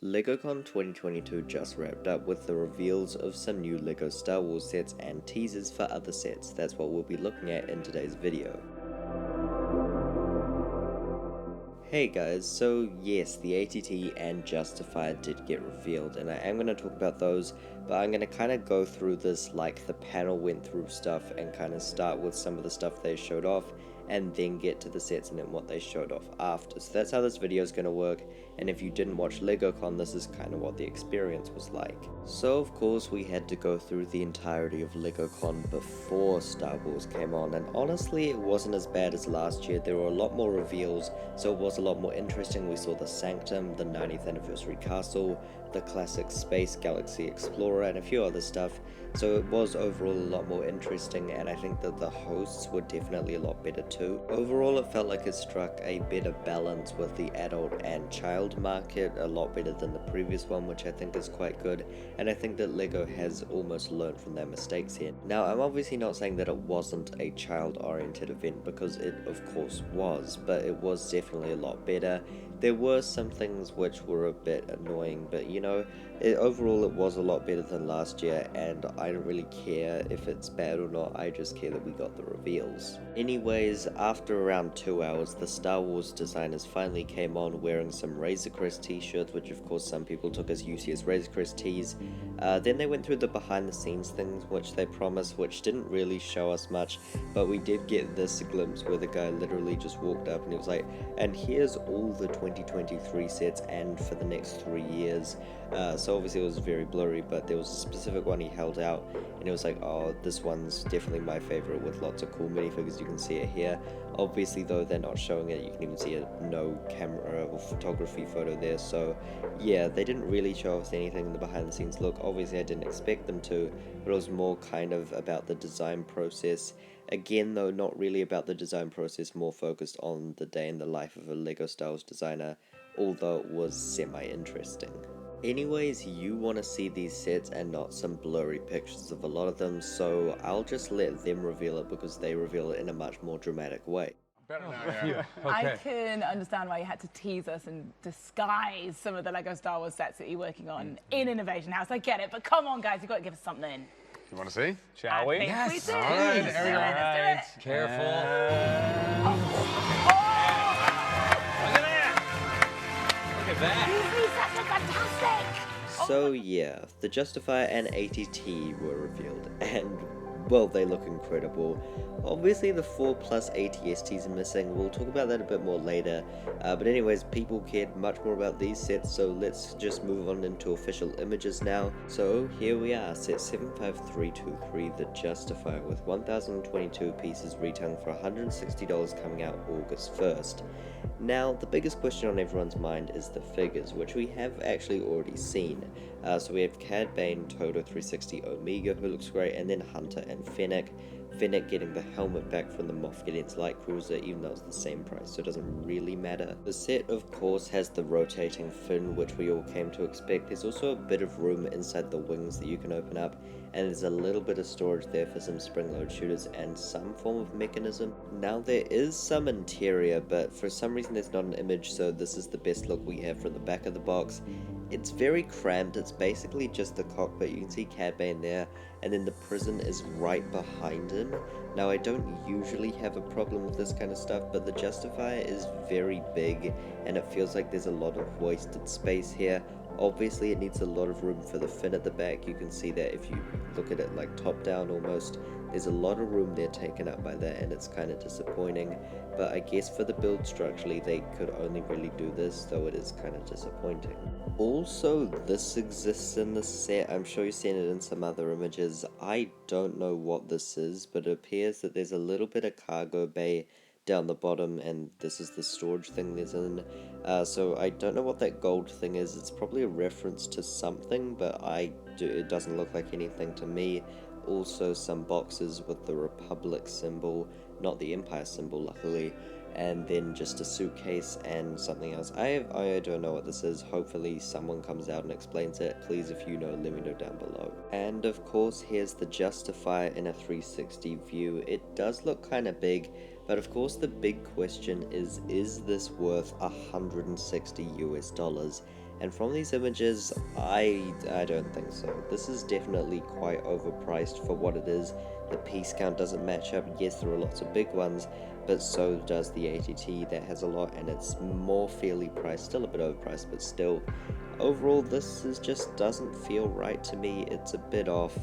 LegoCon 2022 just wrapped up with the reveals of some new LEGO Star Wars sets and teasers for other sets. That's what we'll be looking at in today's video. Hey guys, so yes, the ATT and Justifier did get revealed, and I am going to talk about those, but I'm going to kind of go through this like the panel went through stuff and kind of start with some of the stuff they showed off, and then get to the sets and then what they showed off after. So that's how this video is going to work, and if you didn't watch LegoCon, this is kind of what the experience was like. So of course we had to go through the entirety of LegoCon before Star Wars came on, and honestly it wasn't as bad as last year. There were a lot more reveals, so it was a lot more interesting. We saw the Sanctum, the 90th anniversary castle, the classic Space Galaxy Explorer, and a few other stuff. So it was overall a lot more interesting, and I think that the hosts were definitely a lot better too. Overall it felt like it struck a better balance with the adult and child market, a lot better than the previous one, which I think is quite good, and I think that LEGO has almost learned from their mistakes here. Now I'm obviously not saying that it wasn't a child oriented event, because it of course was, but it was definitely a lot better. There were some things which were a bit annoying, but you know, overall it was a lot better than last year, and I don't really care if it's bad or not, I just care that we got the reveals. Anyways, after around 2 hours, the Star Wars designers finally came on wearing some Razor Crest t-shirts, which of course some people took as UCS Razor Crest tees. Then they went through the behind the scenes things which they promised, which didn't really show us much, but we did get this glimpse where the guy literally just walked up and he was like, and here's all the 2023 sets and for the next 3 years. So obviously it was very blurry, but there was a specific one he held out and it was like, oh, this one's definitely my favorite with lots of cool minifigures. You can see it here. Obviously though they're not showing it, you can even see a no camera or photography photo there, so yeah, they didn't really show us anything in the behind the scenes look. Obviously I didn't expect them to, but it was more kind of about the design process. Again though, not really about the design process, more focused on the day in the life of a LEGO Star Wars designer, although it was semi-interesting. Anyways, you want to see these sets and not some blurry pictures of a lot of them, so I'll just let them reveal it because they reveal it in a much more dramatic way. Better now, yeah. I can understand why you had to tease us and disguise some of the LEGO Star Wars sets that you're working on in Innovation House. I get it, but come on, guys, you've got to give us something. You want to see? Shall we? Yes. We do. All right, there we go. Let's do it. Careful. Look at that. These sets are fantastic. So yeah, the Justifier and ATT were revealed, and well, they look incredible. Obviously the 4+ ATSTs are missing, we'll talk about that a bit more later, but anyways, people cared much more about these sets, so let's just move on into official images now. So here we are, set 75323, the Justifier, with 1022 pieces retailing for $160 coming out August 1st. Now, the biggest question on everyone's mind is the figures, which we have actually already seen. So we have Cad Bane, Toto 360 Omega, who looks great, and then Hunter and Fennec. Fennec getting the helmet back from the Moff Gideon's Light Cruiser, even though it's the same price, so it doesn't really matter. The set, of course, has the rotating fin, which we all came to expect. There's also a bit of room inside the wings that you can open up, and there's a little bit of storage there for some spring-load shooters and some form of mechanism. Now, there is some interior, but for some reason there's not an image, so this is the best look we have from the back of the box. It's very cramped, it's basically just the cockpit. You can see Cad Bane there, and then the prison is right behind him. Now, I don't usually have a problem with this kind of stuff, but the Justifier is very big, and it feels like there's a lot of wasted space here. Obviously, it needs a lot of room for the fin at the back. You can see that if you look at it like top down almost. There's a lot of room there taken up by that, and it's kind of disappointing. But I guess for the build structurally, they could only really do this, though it is kind of disappointing. Also, this exists in the set. I'm sure you've seen it in some other images. I don't know what this is, but it appears that there's a little bit of cargo bay down the bottom, and this is the storage thing there's in. So I don't know what that gold thing is. It's probably a reference to something, but it doesn't look like anything to me. Also some boxes with the Republic symbol, not the Empire symbol luckily, and then just a suitcase and something else. I don't know what this is. Hopefully someone comes out and explains it. Please, if you know, let me know down below. And of course, here's the Justifier in a 360 view. It does look kind of big, but of course the big question is this worth $160 US? And from these images, I don't think so. This is definitely quite overpriced for what it is. The piece count doesn't match up. Yes, there are lots of big ones, but so does the ATT that has a lot, and it's more fairly priced, still a bit overpriced, but still. Overall, this just doesn't feel right to me. It's a bit off.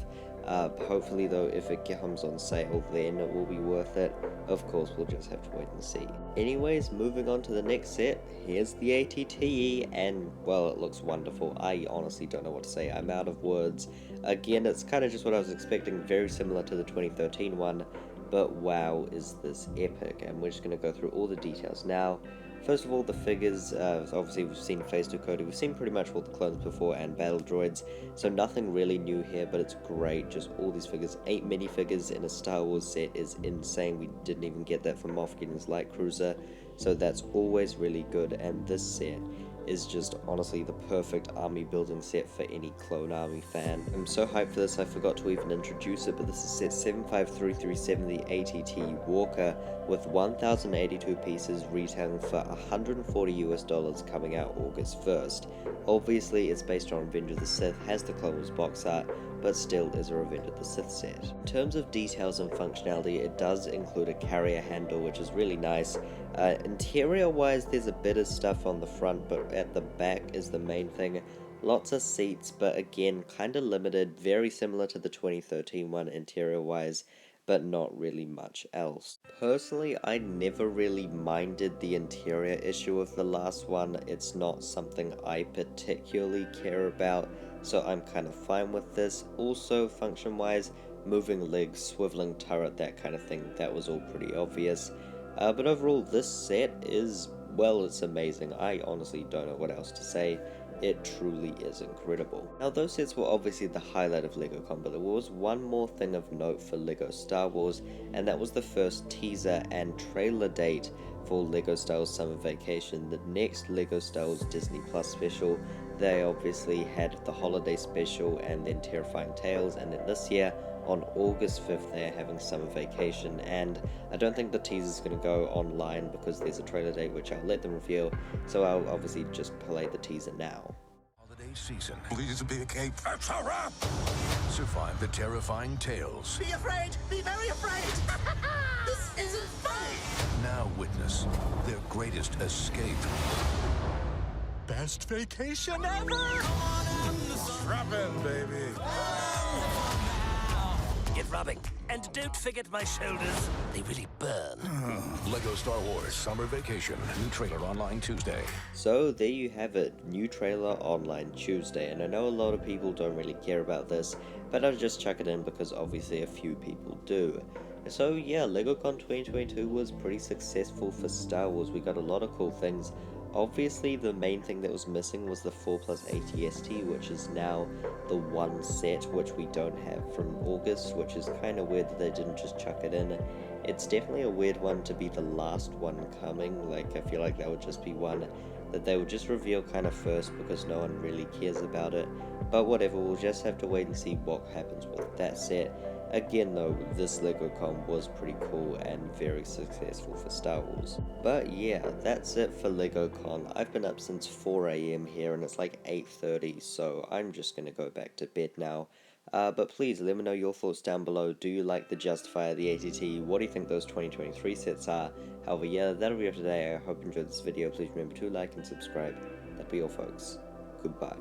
Hopefully though, if it comes on sale, then it will be worth it. Of course, we'll just have to wait and see. Anyways, moving on to the next set, here's the ATT, and well, it looks wonderful. I honestly don't know what to say. I'm out of words. Again, it's kind of just what I was expecting, very similar to the 2013 one, but wow, is this epic. And we're just going to go through all the details now. First of all, the figures, obviously we've seen Phase 2 Cody, we've seen pretty much all the clones before and battle droids, so nothing really new here, but it's great, just all these figures. 8 minifigures in a Star Wars set is insane. We didn't even get that from Moff Gideon's Light Cruiser, so that's always really good, and this set is just honestly the perfect army building set for any clone army fan. I'm so hyped for this I forgot to even introduce it, but this is set 75337, the ATT Walker, with 1082 pieces retailing for $140 US coming out August 1st. Obviously it's based on Revenge of the Sith, has the Clone Wars box art, but still is a Revenge of the Sith set. In terms of details and functionality, it does include a carrier handle, which is really nice. Interior wise, there's a bit of stuff on the front, but at the back is the main thing. Lots of seats, but again, kinda limited, very similar to the 2013 one interior wise, but not really much else. Personally, I never really minded the interior issue of the last one. It's not something I particularly care about, so I'm kind of fine with this. Also, function wise, moving legs, swiveling turret, that kind of thing, that was all pretty obvious. But overall, this set is, well, it's amazing. I honestly don't know what else to say. It truly is incredible. Now, those sets were obviously the highlight of LegoCon, but there was one more thing of note for LEGO Star Wars, and that was the first teaser and trailer date for LEGO Star Wars Summer Vacation, the next LEGO Star Wars Disney Plus special. They obviously had the holiday special and then Terrifying Tales, and then this year, on August 5th, they're having Summer Vacation, and I don't think the teaser is going to go online because there's a trailer date which I'll let them reveal, so I'll obviously just play the teaser now. Holiday season. Please be a cape. That's a wrap! Survive the Terrifying Tales. Be afraid! Be very afraid! This isn't funny! Now witness their greatest escape. Best vacation ever! Strap in, baby. Get rubbing. And don't forget my shoulders. They really burn. LEGO Star Wars Summer Vacation. New trailer online Tuesday. So there you have it, new trailer online Tuesday, and I know a lot of people don't really care about this, but I'll just chuck it in because obviously a few people do. So yeah, LegoCon 2022 was pretty successful for Star Wars. We got a lot of cool things. Obviously the main thing that was missing was the 4+ ATST, which is now the one set which we don't have from August, which is kind of weird that they didn't just chuck it in. It's definitely a weird one to be the last one coming. Like, I feel like that would just be one that they would just reveal kind of first because no one really cares about it. But whatever, we'll just have to wait and see what happens with that set. Again though, this LegoCon was pretty cool and very successful for Star Wars. But yeah, that's it for LegoCon. I've been up since 4 AM here and it's like 8:30, so I'm just gonna go back to bed now. But please let me know your thoughts down below. Do you like the Justifier, the ATT? What do you think those 2023 sets are? However, yeah, that'll be it for today. I hope you enjoyed this video. Please remember to like and subscribe. That'll be all, folks. Goodbye.